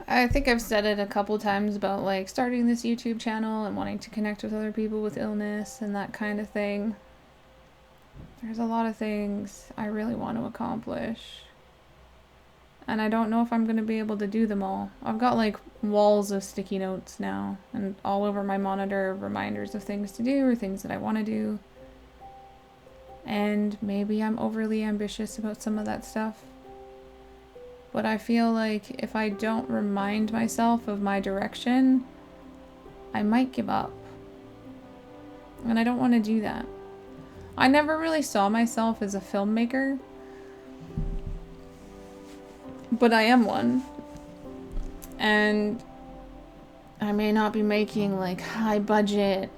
I think I've said it a couple times about like starting this YouTube channel and wanting to connect with other people with illness and that kind of thing. There's a lot of things I really want to accomplish. And I don't know if I'm going to be able to do them all. I've got like walls of sticky notes now, and all over my monitor reminders of things to do or things that I want to do. And maybe I'm overly ambitious about some of that stuff. But I feel like if I don't remind myself of my direction, I might give up. And I don't want to do that. I never really saw myself as a filmmaker, but I am one. And I may not be making like high budget,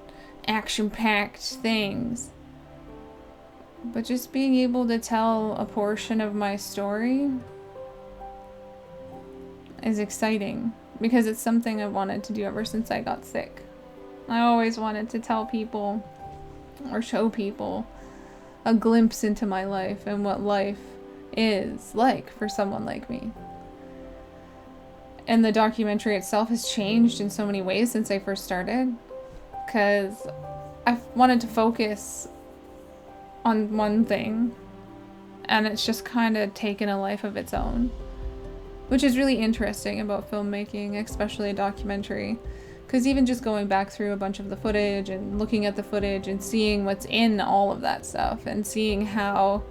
action-packed things, but just being able to tell a portion of my story is exciting because it's something I've wanted to do ever since I got sick. I always wanted to tell people or show people a glimpse into my life and what life is like for someone like me. And the documentary itself has changed in so many ways since I first started, because I wanted to focus on one thing, and it's just kind of taken a life of its own, which is really interesting about filmmaking, especially a documentary, because even just going back through a bunch of the footage and looking at the footage and seeing what's in all of that stuff and seeing how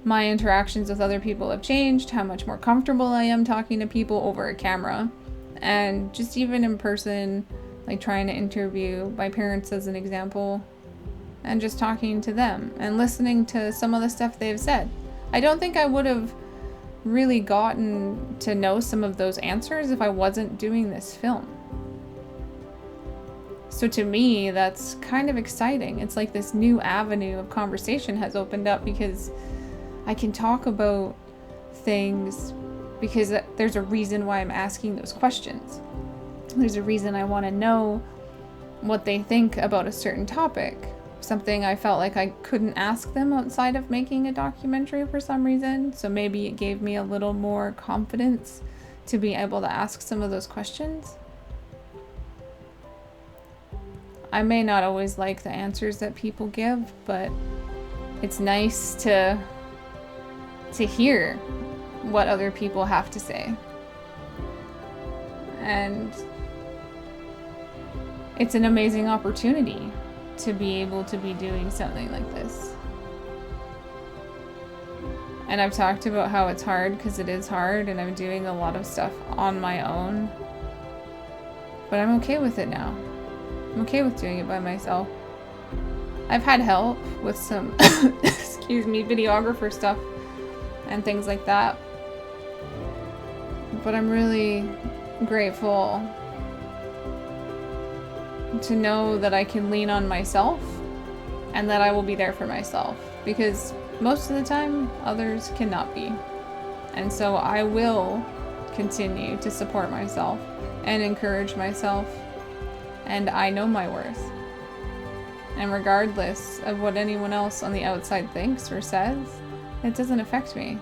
my interactions with other people have changed, how much more comfortable I am talking to people over a camera, and just even in person, like trying to interview my parents as an example, and just talking to them and listening to some of the stuff they've said. I don't think I would have really gotten to know some of those answers if I wasn't doing this film. So to me, that's kind of exciting. It's like this new avenue of conversation has opened up because I can talk about things because there's a reason why I'm asking those questions. There's a reason I want to know what they think about a certain topic. Something I felt like I couldn't ask them outside of making a documentary for some reason. So maybe it gave me a little more confidence to be able to ask some of those questions. I may not always like the answers that people give, but it's nice to hear what other people have to say. And it's an amazing opportunity to be able to be doing something like this. And I've talked about how it's hard because it is hard, and I'm doing a lot of stuff on my own. But I'm okay with it now. I'm okay with doing it by myself. I've had help with some, videographer stuff and things like that. But I'm really grateful to know that I can lean on myself and that I will be there for myself, because most of the time others cannot be. And so I will continue to support myself and encourage myself, and I know my worth. And regardless of what anyone else on the outside thinks or says, it doesn't affect me,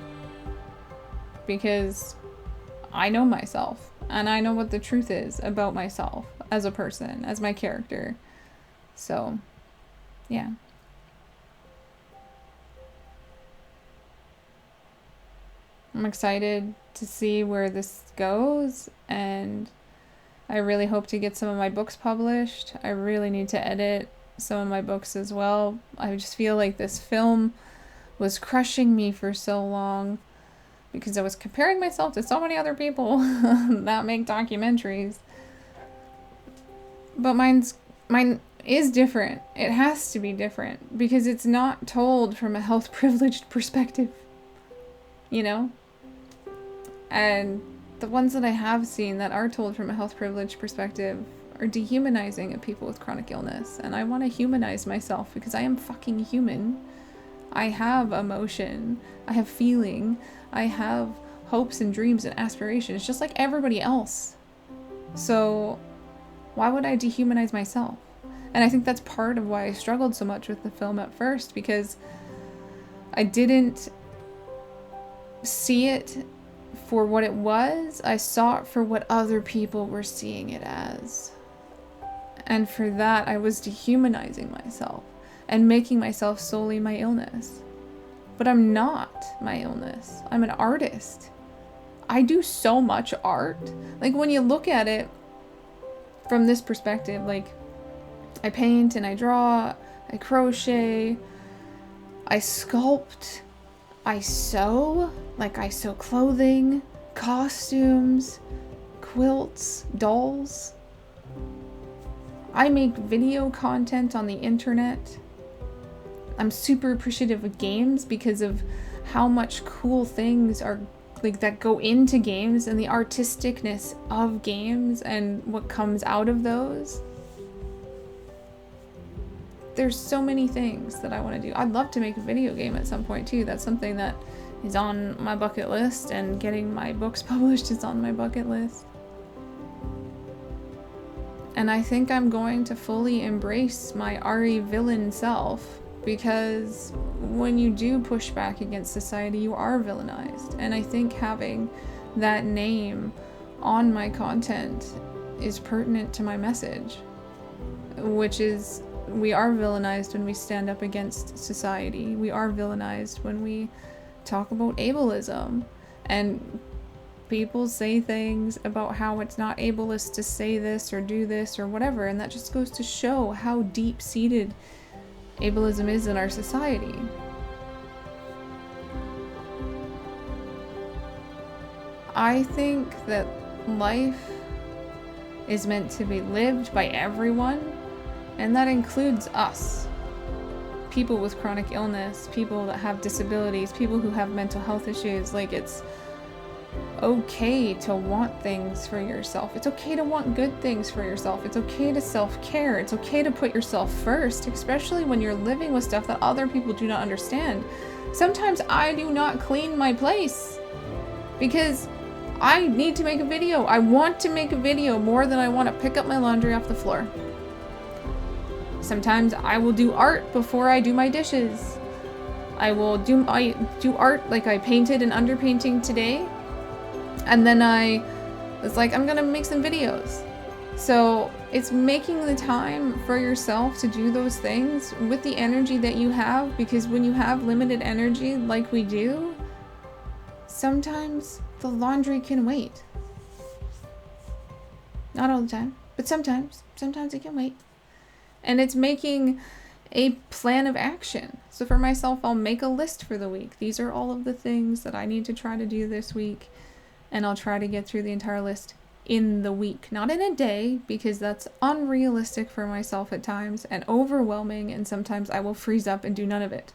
because I know myself and I know what the truth is about myself as a person, as my character. So, yeah. I'm excited to see where this goes, and I really hope to get some of my books published. I really need to edit some of my books as well. I just feel like this film was crushing me for so long because I was comparing myself to so many other people that make documentaries. But mine is different. It has to be different because it's not told from a health privileged perspective, you know? And the ones that I have seen that are told from a health privileged perspective are dehumanizing of people with chronic illness. And I want to humanize myself because I am fucking human. I have emotion. I have feeling. I have hopes and dreams and aspirations just like everybody else. So why would I dehumanize myself? And I think that's part of why I struggled so much with the film at first, because I didn't see it for what it was. I saw it for what other people were seeing it as. And for that, I was dehumanizing myself and making myself solely my illness. But I'm not my illness. I'm an artist. I do so much art. Like, when you look at it from this perspective, like, I paint and I draw, I crochet, I sculpt, I sew. Like, I sew clothing, costumes, quilts, dolls. I make video content on the internet. I'm super appreciative of games because of how much cool things are like that go into games and the artisticness of games and what comes out of those. There's so many things that I want to do. I'd love to make a video game at some point too. That's something that is on my bucket list, and getting my books published is on my bucket list. And I think I'm going to fully embrace my Ari villain self, because when you do push back against society, you are villainized. And I think having that name on my content is pertinent to my message, which is, we are villainized when we stand up against society. We are villainized when we talk about ableism, and people say things about how it's not ableist to say this or do this or whatever, and that just goes to show how deep-seated ableism is in our society. I think that life is meant to be lived by everyone, and that includes us. People with chronic illness, people that have disabilities, people who have mental health issues. Like, it's okay to want things for yourself. It's okay to want good things for yourself. It's okay to self-care. It's okay to put yourself first, especially when you're living with stuff that other people do not understand. Sometimes I do not clean my place because I need to make a video. I want to make a video more than I want to pick up my laundry off the floor. Sometimes I will do art before I do my dishes. I do art, like I painted an underpainting today, and then I was like, I'm gonna make some videos. So it's making the time for yourself to do those things with the energy that you have, because when you have limited energy like we do, sometimes the laundry can wait. Not all the time, but sometimes it can wait. And it's making a plan of action. So for myself, I'll make a list for the week. These are all of the things that I need to try to do this week. And I'll try to get through the entire list in the week. Not in a day, because that's unrealistic for myself at times and overwhelming. And sometimes I will freeze up and do none of it.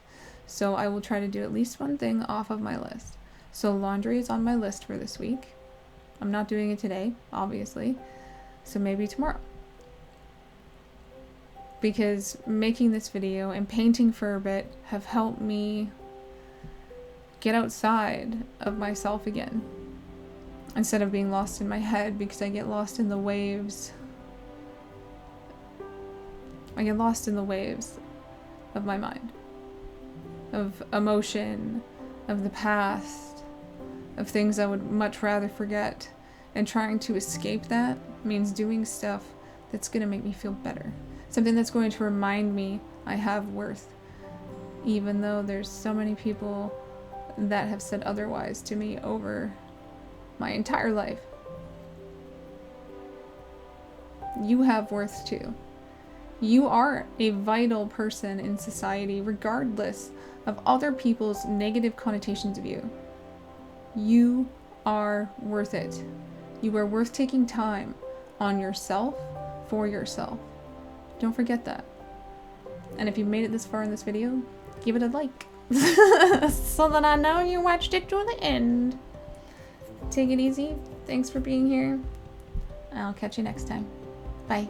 So I will try to do at least one thing off of my list. So laundry is on my list for this week. I'm not doing it today, obviously. So maybe tomorrow. Because making this video and painting for a bit have helped me get outside of myself again, instead of being lost in my head, because I get lost in the waves. I get lost in the waves of my mind, of emotion, of the past, of things I would much rather forget. And trying to escape that means doing stuff that's gonna make me feel better. Something that's going to remind me I have worth, even though there's so many people that have said otherwise to me over my entire life. You have worth too. You are a vital person in society, regardless of other people's negative connotations of you. You are worth it. You are worth taking time on yourself for yourself. Don't forget that. And if you made it this far in this video, give it a like. So that I know you watched it to the end. Take it easy. Thanks for being here. I'll catch you next time. Bye.